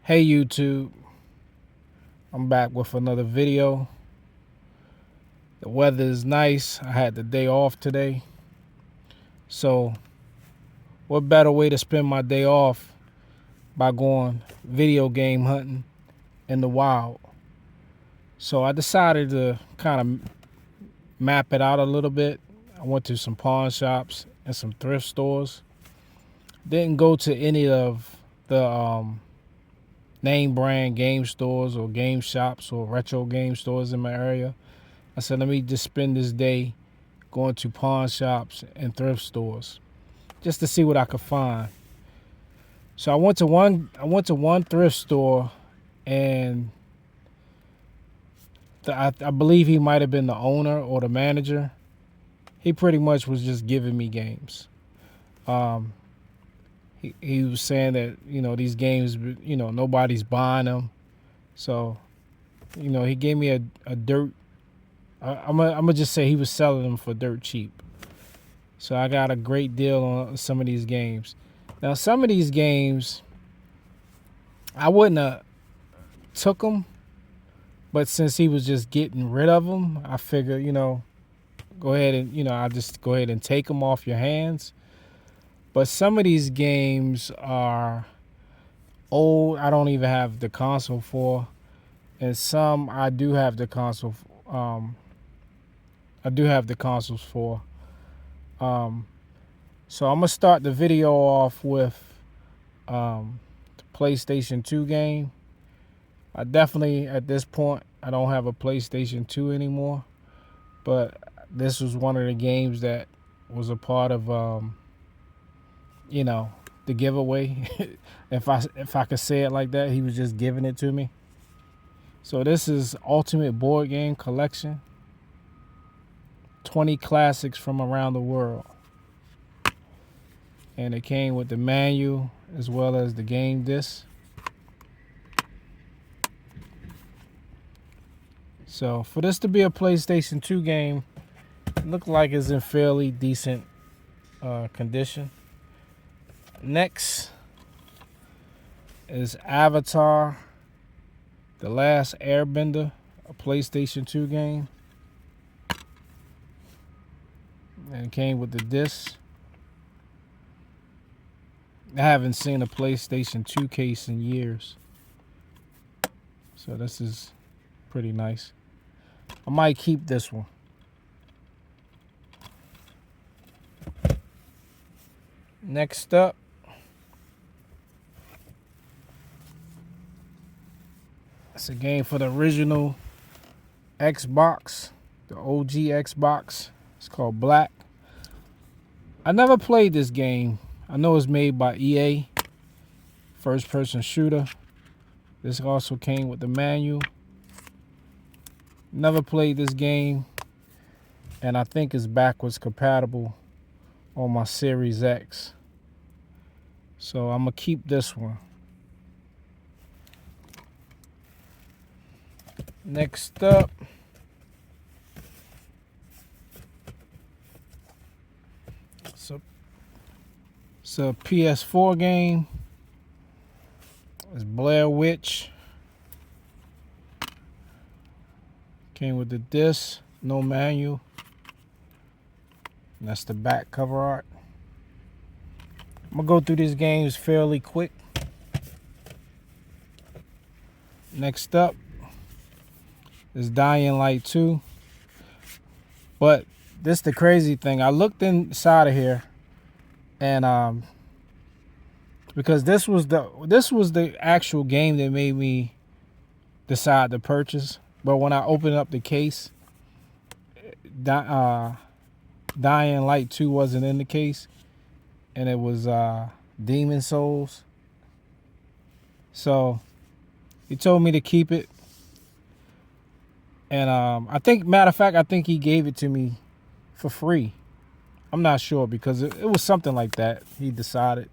Hey YouTube, I'm back with another video. The weather is nice. I had the day off today. So what better way to spend my day off by going video game hunting in the wild. So I decided to kind of map it out a little bit. I went to some pawn shops and some thrift stores. Didn't go to any of the name brand game stores or game shops or retro game stores in my area. I said, let me just spend this day going to pawn shops and thrift stores just to see what I could find. So I went to one thrift store, and I believe he might have been the owner or the manager. He pretty much was just giving me games. He was saying that these games, nobody's buying them. So he gave me a dirt. I'm gonna just say he was selling them for dirt cheap. So I got a great deal on some of these games. Now some of these games I wouldn't have took them, but since he was just getting rid of them, I figured go ahead and I'll just go ahead and take them off your hands. But some of these games are old. I don't even have the console for, and some I do have the console. I do have the consoles for. So I'm gonna start the video off with the PlayStation 2 game. I definitely, at this point, I don't have a PlayStation 2 anymore, but this was one of the games that was a part of the giveaway. if I could say it like that, he was just giving it to me. So this is Ultimate Board Game Collection. 20 classics from around the world. And it came with the manual as well as the game disc. So for this to be a PlayStation 2 game, it looked like it's in fairly decent condition. Next is Avatar: The Last Airbender, a PlayStation 2 game. And it came with the disc. I haven't seen a PlayStation 2 case in years. So this is pretty nice. I might keep this one. Next up, it's a game for the original Xbox, the OG Xbox. It's called Black. I never played this game. I know it's made by EA, first person shooter. This also came with the manual. Never played this game, and I think it's backwards compatible on my Series X. So I'm gonna keep this one. Next up, it's a PS4 game. It's Blair Witch. Came with the disc, no manual. And that's the back cover art. I'm gonna go through these games fairly quick. Next up is Dying Light 2. But this the crazy thing. I looked inside of here, and because this was the actual game that made me decide to purchase. But when I opened up the case, Dying Light 2 wasn't in the case, and it was Demon Souls. So he told me to keep it, and I think, matter of fact, I think he gave it to me for free. I'm not sure, because it was something like that. He decided,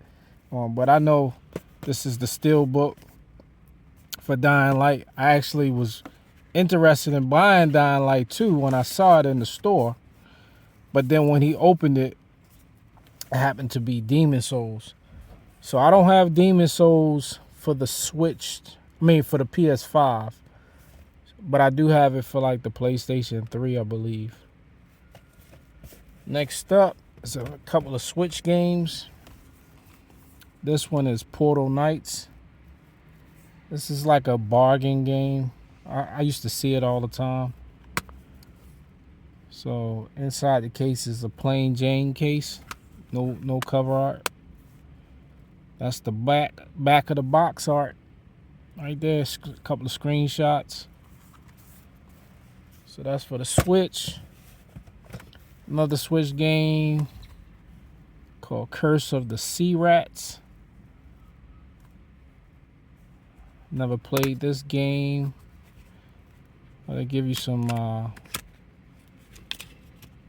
but I know this is the steel book for Dying Light. I actually was interested in buying Dying Light 2 when I saw it in the store, but then when he opened it, it happened to be Demon Souls. So I don't have Demon Souls for the Switch. I mean, for the PS5. But I do have it for like the PlayStation 3, I believe. Next up is a couple of Switch games. This one is Portal Knights. This is like a bargain game. I used to see it all the time. So inside the case is a plain Jane case. No cover art. That's the back of the box art. Right there, a couple of screenshots. So that's for the Switch. Another Switch game called Curse of the Sea Rats. Never played this game. They give you some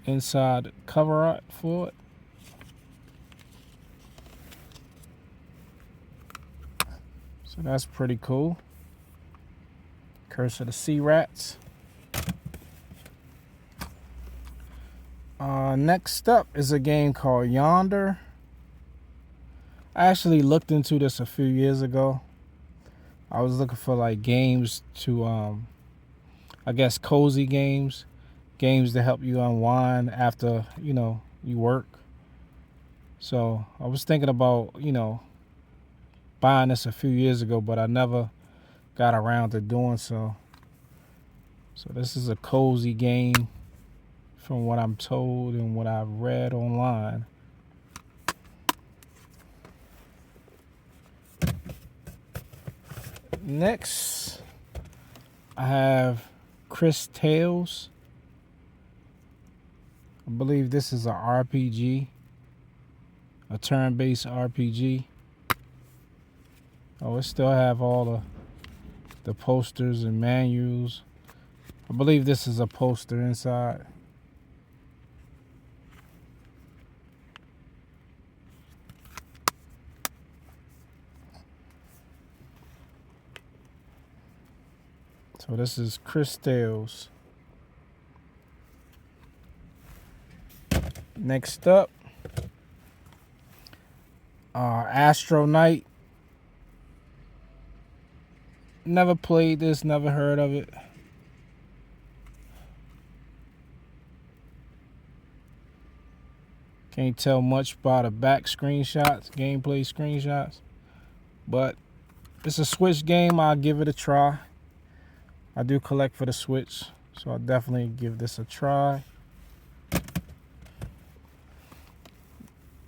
inside cover art for it. So that's pretty cool. Curse of the Sea Rats. Next up is a game called Yonder. I actually looked into this a few years ago. I was looking for like games to, I guess, cozy games. Games to help you unwind after, you work. So I was thinking about, buying this a few years ago, but I never got around to doing so. So this is a cozy game from what I'm told and what I've read online. Next, I have Chris Tales. I believe this is an RPG, a turn-based RPG. Oh, it still have all the posters and manuals. I believe this is a poster inside. So this is Chris Tales. Next up, Astro Knight. Never played this, never heard of it. Can't tell much by the back screenshots, gameplay screenshots. But it's a Switch game, I'll give it a try. I do collect for the Switch, so I'll definitely give this a try.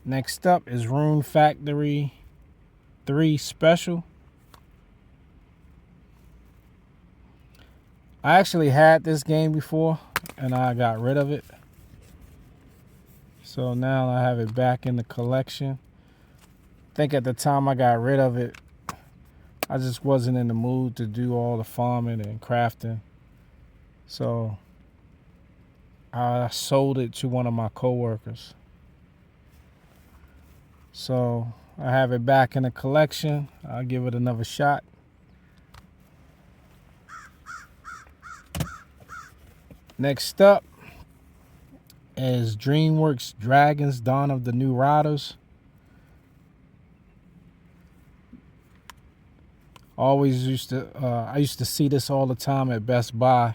Next up is Rune Factory 3 Special. I actually had this game before, and I got rid of it. So now I have it back in the collection. I think at the time I got rid of it, I just wasn't in the mood to do all the farming and crafting. So I sold it to one of my coworkers. So I have it back in the collection. I'll give it another shot. Next up is DreamWorks Dragons Dawn of the New Riders. I used to see this all the time at Best Buy.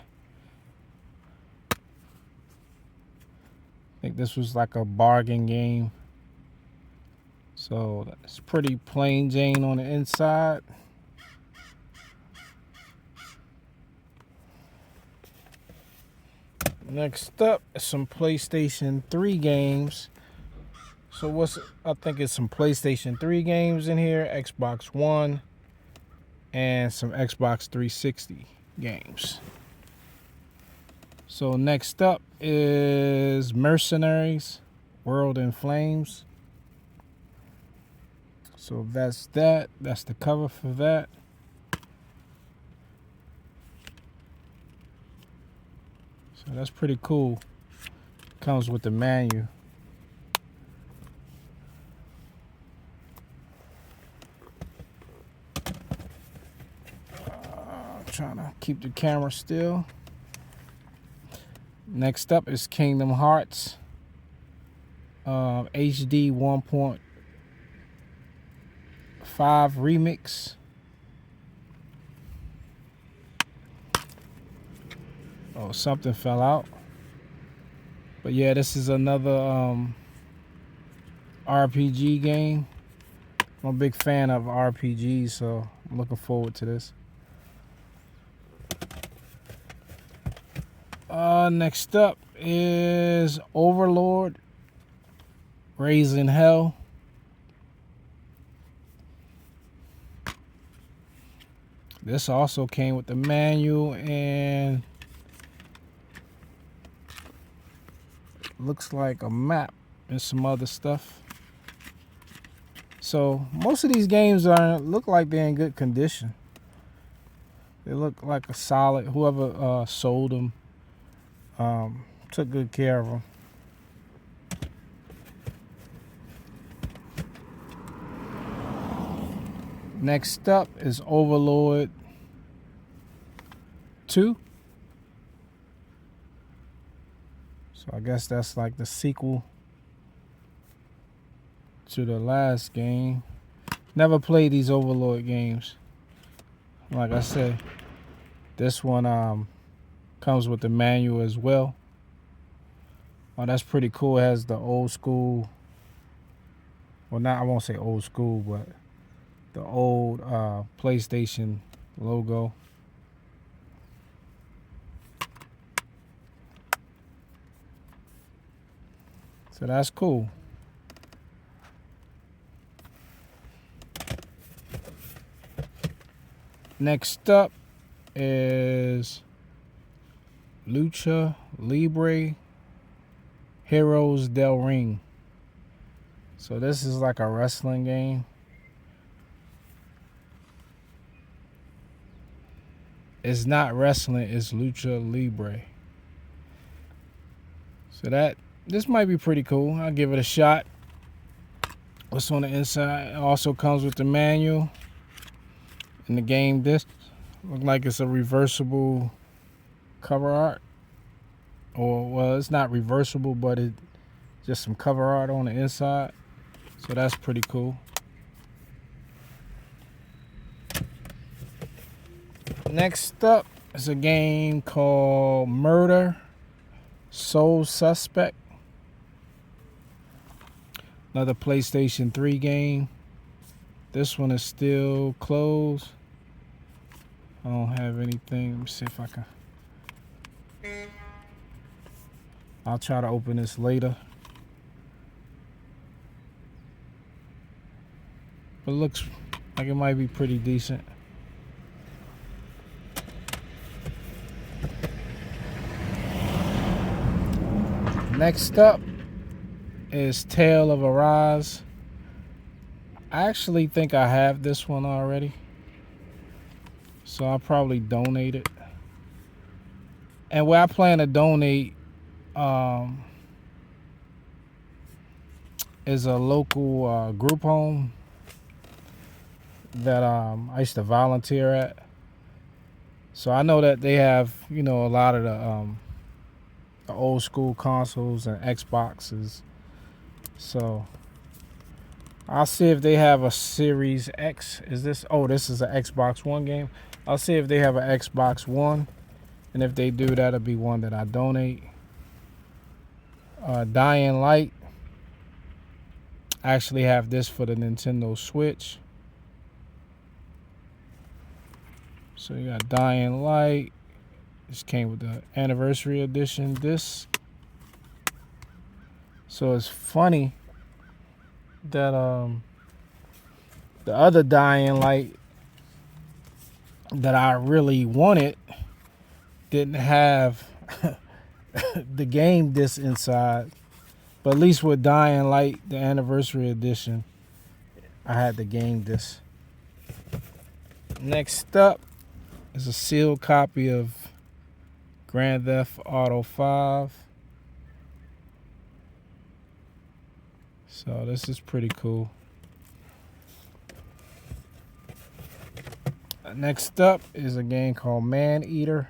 I think this was like a bargain game. So it's pretty plain Jane on the inside. Next up is some PlayStation 3 games. So I think it's some PlayStation 3 games in here, Xbox One, and some Xbox 360 games. So next up is Mercenaries, World in Flames. So that's that. That's the cover for that. So that's pretty cool. Comes with the menu. Trying to keep the camera still. Next up is Kingdom Hearts HD 1.5 Remix. Oh, something fell out. But yeah, this is another RPG game. I'm a big fan of RPGs, so I'm looking forward to this. Next up is Overlord, Raising Hell. This also came with the manual and looks like a map and some other stuff. So most of these games look like they're in good condition. They look like a solid. Whoever sold them took good care of them. Next up is Overlord 2. So I guess that's like the sequel to the last game. Never played these Overlord games. Like I said, this one comes with the manual as well. Oh, that's pretty cool. It has the old school, well, not, I won't say old school, but the old PlayStation logo. So that's cool. Next up is Lucha Libre Heroes del Ring. So this is like a wrestling game. It's not wrestling, it's Lucha Libre. So this might be pretty cool. I'll give it a shot. What's on the inside? It also comes with the manual. And the game disc. Look like it's a reversible cover art. Or, well, it's not reversible, but it's just some cover art on the inside. So that's pretty cool. Next up is a game called Murder Soul Suspect. Another PlayStation 3 game. This one is still closed. I don't have anything. Let me see if I can. I'll try to open this later. But it looks like it might be pretty decent. Next up is Tale of Arise. I actually think I have this one already, so I'll probably donate it. And where I plan to donate is a local group home that I used to volunteer at. So I know that they have, a lot of the old school consoles and Xboxes. So I'll see if they have a Series X. This is an Xbox One game. I'll see if they have an Xbox One. And if they do, that'll be one that I donate. Dying Light. I actually have this for the Nintendo Switch. So you got Dying Light. This came with the anniversary edition disc. So it's funny that the other Dying Light that I really wanted didn't have the game disc inside. But at least with Dying Light, the anniversary edition, I had the game disc. Next up is a sealed copy of Grand Theft Auto 5. So this is pretty cool. Next up is a game called Man Eater.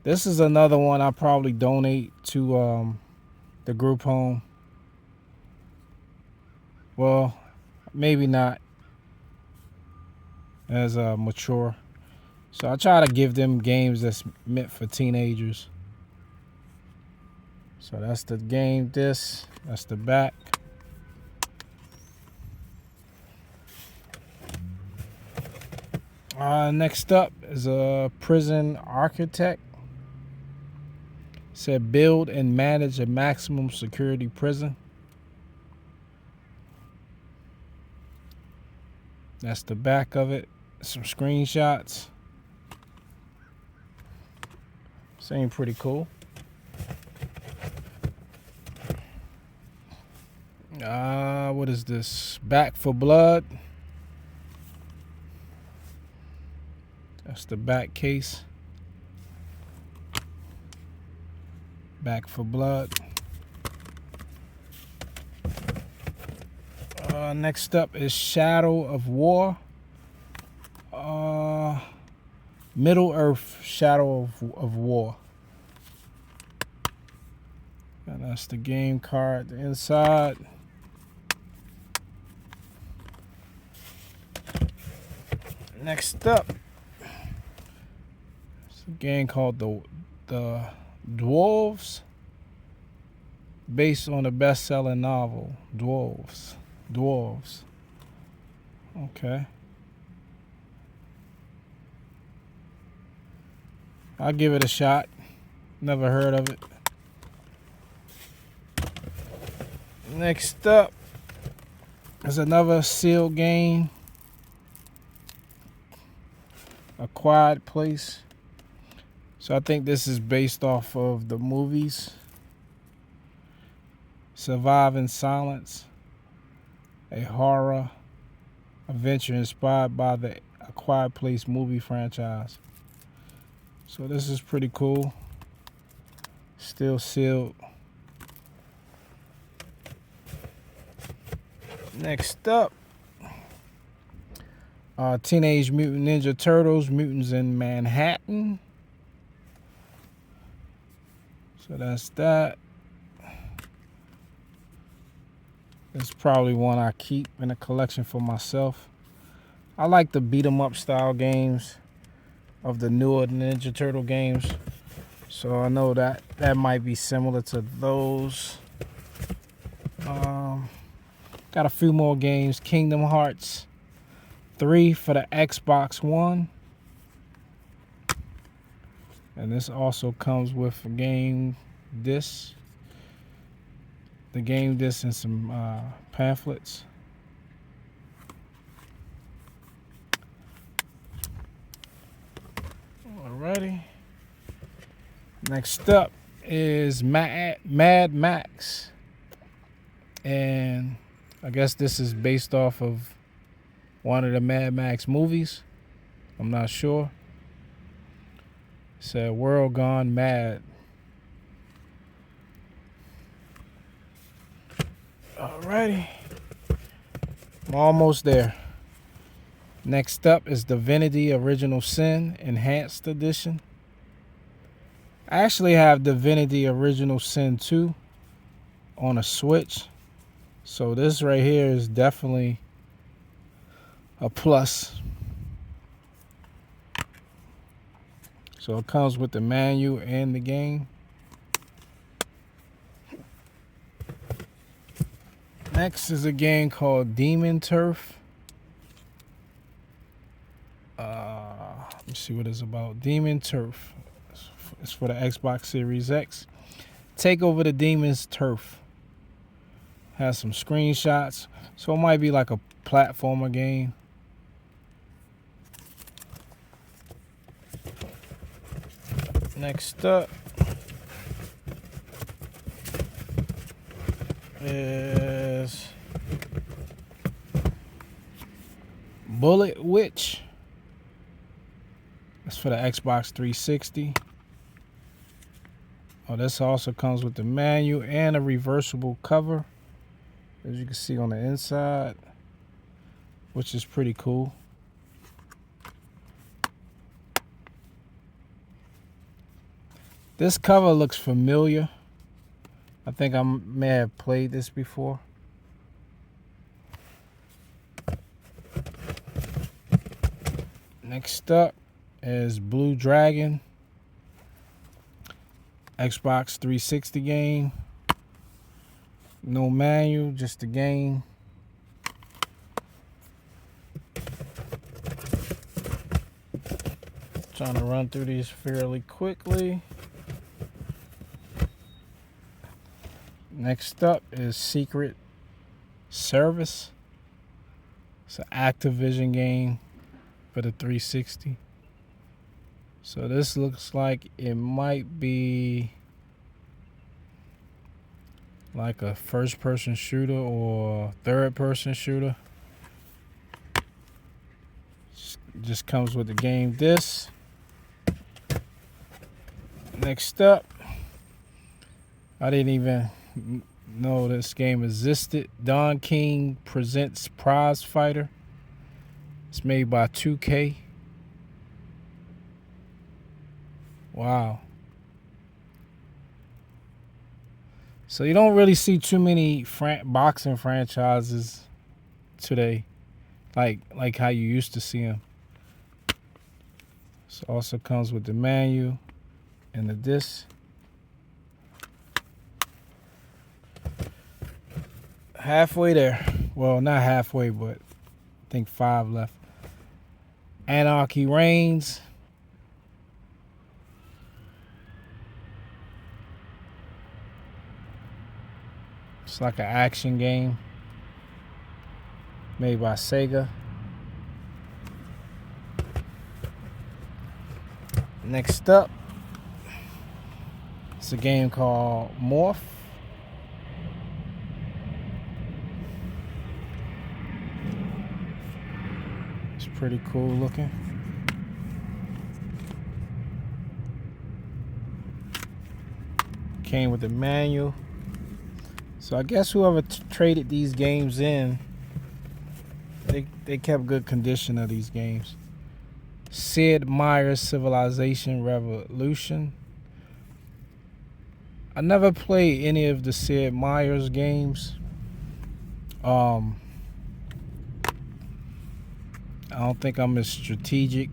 This is another one I'll probably donate to the group home. Well, maybe not as mature. So I try to give them games that's meant for teenagers. So that's the game disc. That's the back. Next up is a prison architect. It said build and manage a maximum security prison. That's the back of it. Some screenshots. Seem pretty cool. What is this? Back for Blood. That's the back case. Back for Blood. Next up is Shadow of War. Middle Earth Shadow of War. And that's the game card the inside. Next up, it's a game called the Dwarves, based on the best-selling novel Dwarves. Okay. I'll give it a shot. Never heard of it. Next up is another sealed game. A Quiet Place. So I think this is based off of the movies. Survive in Silence. A horror adventure inspired by the A Quiet Place movie franchise. So this is pretty cool. Still sealed. Next up, Teenage Mutant Ninja Turtles, Mutants in Manhattan. So that's that. It's probably one I keep in a collection for myself. I like the beat 'em up style games of the newer Ninja Turtle games. So I know that might be similar to those. Got a few more games. Kingdom Hearts 3 for the Xbox One. And this also comes with a game disc. The game disc and some pamphlets. Alrighty. Next up is Mad Max. And I guess this is based off of one of the Mad Max movies. I'm not sure. It said World Gone Mad. Alrighty. I'm almost there. Next up is Divinity Original Sin Enhanced Edition. I actually have Divinity Original Sin 2 on a Switch. So this right here is definitely a plus. So it comes with the manual and the game. Next is a game called Demon Turf. Let me see what it's about. Demon Turf. It's for the Xbox Series X. Take over the Demon's Turf. Has some screenshots. So it might be like a platformer game. Next up is Bullet Witch. That's for the Xbox 360. Oh, this also comes with the manual and a reversible cover, as you can see on the inside, which is pretty cool. This cover looks familiar. I think I may have played this before. Next up is Blue Dragon, Xbox 360 game. No manual, just the game. Trying to run through these fairly quickly. Next up is Secret Service. It's an Activision game for the 360. So this looks like it might be like a first-person shooter or third-person shooter. Just comes with the game disc. Next up, I didn't even know this game existed. Don King Presents Prize Fighter. It's made by 2K. Wow. So you don't really see too many boxing franchises today, like how you used to see them. So also comes with the manual and the disc. Halfway there. Well, not halfway, but I think 5 left. Anarchy Reigns. It's like an action game made by Sega. Next up, it's a game called Morph. It's pretty cool looking. Came with a manual. So I guess whoever traded these games in, they kept good condition of these games. Sid Meier's Civilization Revolution. I never played any of the Sid Meier's games. I don't think I'm as strategic.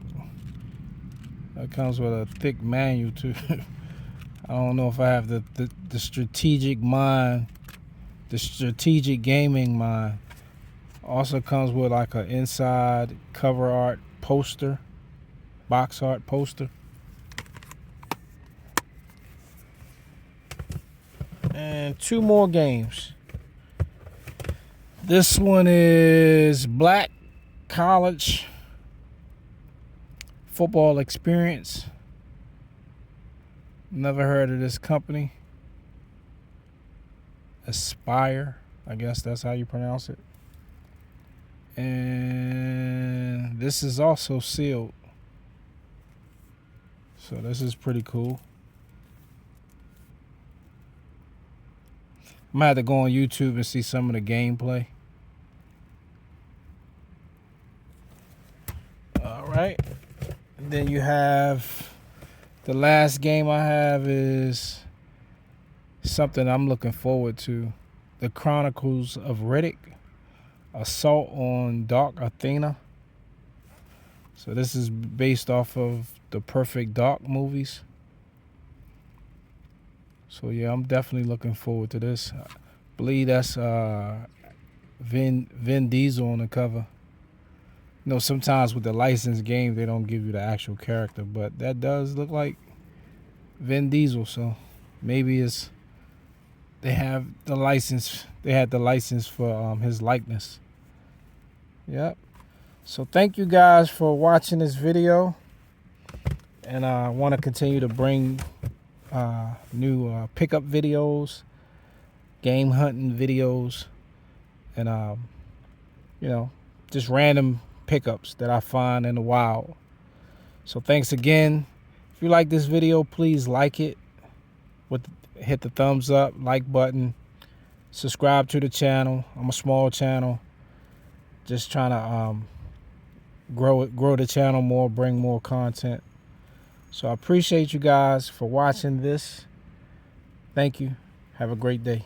It comes with a thick manual too. I don't know if I have the strategic mind, the strategic gaming mind. Also comes with like an inside cover art poster, box art poster. And 2 more games. This one is Black College Football Experience. Never heard of this company. Aspire, I guess that's how you pronounce it. And this is also sealed. So this is pretty cool. I might have to go on YouTube and see some of the gameplay. All right. And then you have the last game I have is something I'm looking forward to. The Chronicles of Riddick. Assault on Dark Athena. So this is based off of the Perfect Dark movies. So yeah, I'm definitely looking forward to this. I believe that's Vin Diesel on the cover. You know, sometimes with the licensed game, they don't give you the actual character, but that does look like Vin Diesel. So maybe they have the license. They had the license for his likeness. Yep. So thank you guys for watching this video, and I want to continue to bring new pickup videos, game hunting videos, and you know, just random pickups that I find in the wild. So thanks again. If you like this video, please like it. Hit the thumbs up, like button. Subscribe to the channel. I'm a small channel. Just trying to grow the channel more, bring more content. So I appreciate you guys for watching this. Thank you. Have a great day.